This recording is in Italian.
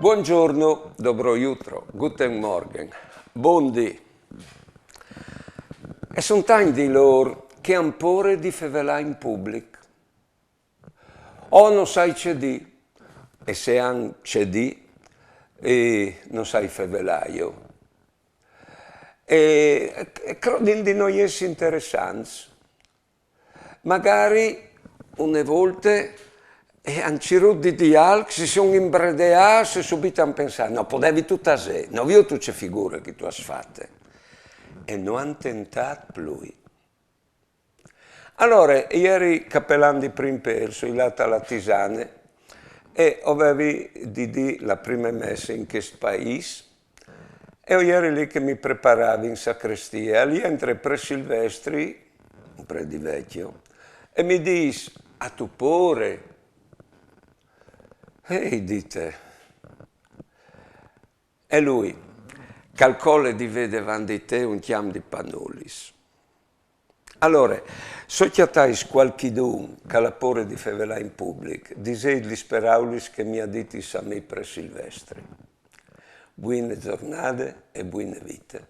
Buongiorno, dobro jutro, guten Morgen, bondi. E sono tanti di loro che hanno paura di favelare in pubblico. O non sai cedì, e se hanno cedì, e non sai favelaio. E credo di noi essere interessanti. Magari, una volta, e anziché di altri, si sono imbredeati e subito hanno pensato, no, potevi tutto a sé, non io tu c'è figure che tu hai fatte. E non hanno tentato più. Allora, ieri cappellando di primo perso, il lato alla tisane, e avevi di dire la prima messa in questo paese, e io ero lì che mi preparavo in sacrestia, lì entra Pre Silvestri, un pre di vecchio, e mi dice, a tu pure. E dite, e lui, calcola di vedere davanti te un chiam di pannulis. Allora, so che a qualchidun che ha paura di favelare in pubblico, disegli speraulis che mi ha detto a me Pre Silvestri. Buone giornate e buone vite.